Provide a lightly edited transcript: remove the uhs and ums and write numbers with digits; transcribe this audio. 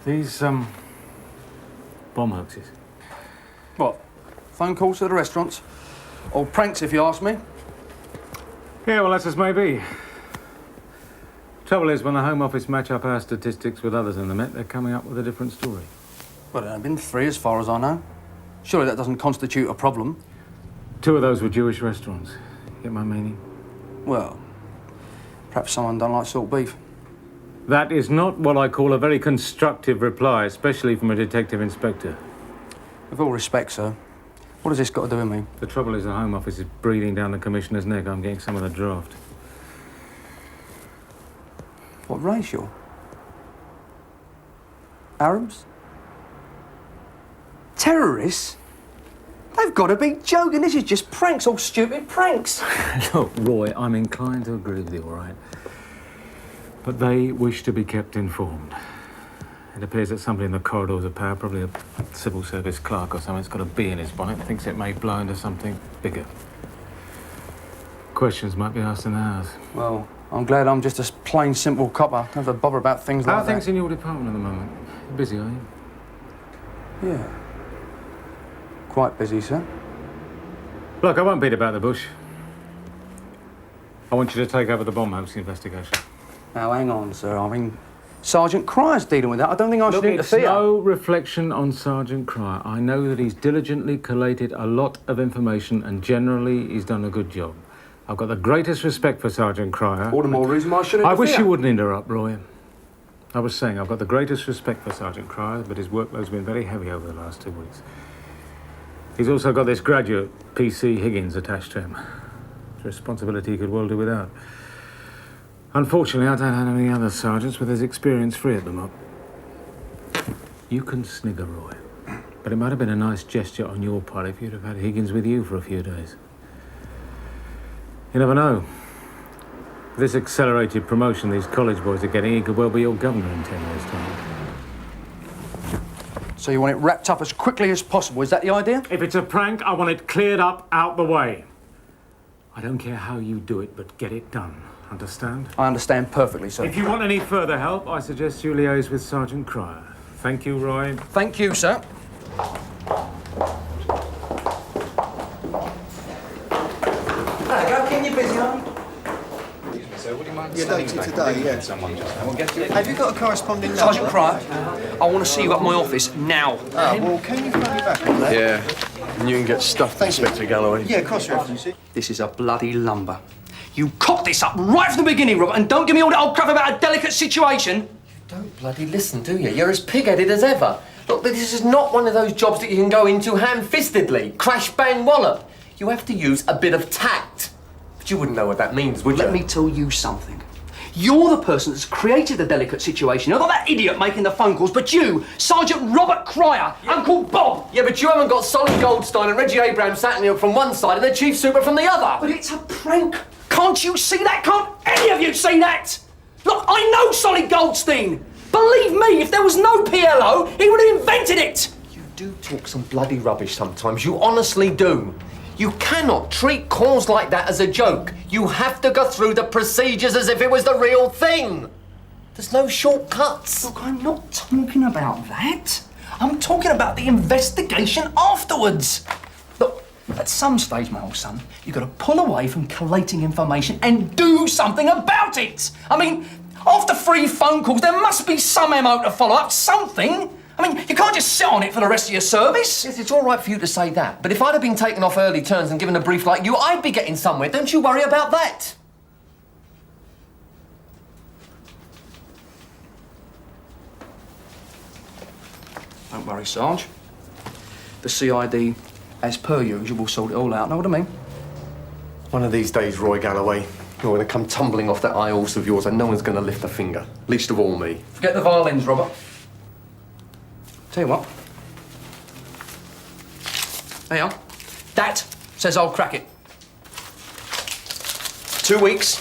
These, bomb hoaxes. What? Phone calls to the restaurants? Or pranks, if you ask me? Yeah, well, that's as may be. Trouble is, when the Home Office match up our statistics with others in the Met, they're coming up with a different story. Well, there have been 3 as far as I know. Surely that doesn't constitute a problem. 2 of those were Jewish restaurants. Get my meaning? Well, perhaps someone don't like salt beef. That is not what I call a very constructive reply, especially from a detective inspector. With all respect, sir, what has this got to do with me? The trouble is the Home Office is breathing down the Commissioner's neck. I'm getting some of the draft. What racial? Arabs? Terrorists? They've got to be joking. This is just pranks, all stupid pranks. Look, Roy, I'm inclined to agree with you, all right? But they wish to be kept informed. It appears that somebody in the corridors of power, probably a civil service clerk or something, has got a bee in his bonnet and thinks it may blow into something bigger. Questions might be asked in the House. Well, I'm glad I'm just a plain, simple copper. Don't have to bother about things like that. How are things in your department at the moment? You're busy, are you? Yeah. Quite busy, sir. Look, I won't beat about the bush. I want you to take over the bomb hoax investigation. Now, hang on, sir. I mean, Sergeant Cryer's dealing with that. I don't think I should interfere. It's no reflection on Sergeant Cryer. I know that he's diligently collated a lot of information and generally he's done a good job. I've got the greatest respect for Sergeant Cryer. All the more reason why I should interfere. I wish you wouldn't interrupt, Roy. I was saying I've got the greatest respect for Sergeant Cryer, but his workload's been very heavy over the last 2 weeks. He's also got this graduate, P.C. Higgins, attached to him. It's a responsibility he could well do without. Unfortunately, I don't have any other sergeants with his experience free at the moment. You can snigger, Roy, but it might have been a nice gesture on your part if you'd have had Higgins with you for a few days. You never know. With this accelerated promotion these college boys are getting, he could well be your governor in 10 years' time. So you want it wrapped up as quickly as possible, is that the idea? If it's a prank, I want it cleared up, out the way. I don't care how you do it, but get it done. Understand? I understand perfectly, sir. If you want any further help, I suggest you liaise with Sergeant Cryer. Thank you, Roy. Thank you, sir. Hello, Ken, you busy, aren't you? Excuse me, sir, would you mind You're dated today, yeah. Someone just now. We'll get you. Have you got a corresponding number? Sergeant Cryer, I want to see you at my office now. Oh, well, can you phone me back on that? Yeah, and you can get stuffed, Inspector Galloway. Yeah, cross-reference it. This is a bloody lumber. You cocked this up right from the beginning, Robert, and don't give me all that old crap about a delicate situation. You don't bloody listen, do you? You're as pig-headed as ever. Look, this is not one of those jobs that you can go into ham-fistedly. Crash, bang, wallop. You have to use a bit of tact. But you wouldn't know what that means, would you? Let me tell you something. You're the person that's created the delicate situation. Not that idiot making the phone calls, but you, Sergeant Robert Cryer, Uncle Bob. Yeah, but you haven't got Solly Goldstein and Reggie Abrams sat in from one side and the Chief Super from the other. But it's a prank. Can't you see that? Can't any of you see that? Look, I know Solly Goldstein. Believe me, if there was no PLO, he would have invented it. You do talk some bloody rubbish sometimes. You honestly do. You cannot treat calls like that as a joke. You have to go through the procedures as if it was the real thing. There's no shortcuts. Look, I'm not talking about that. I'm talking about the investigation afterwards. Look, at some stage, my old son, you've got to pull away from collating information and do something about it. I mean, after 3 phone calls, there must be some MO to follow up, something. I mean, you can't just sit on it for the rest of your service. Yes, it's all right for you to say that, but if I'd have been taken off early turns and given a brief like you, I'd be getting somewhere. Don't you worry about that. Don't worry, Sarge. The CID, as per usual, will sort it all out. Know what I mean? One of these days, Roy Galloway, you're going to come tumbling off that high horse of yours and no one's going to lift a finger. Least of all me. Forget the violins, Robert. Tell you what. There you are. That says I'll crack it. 2 weeks,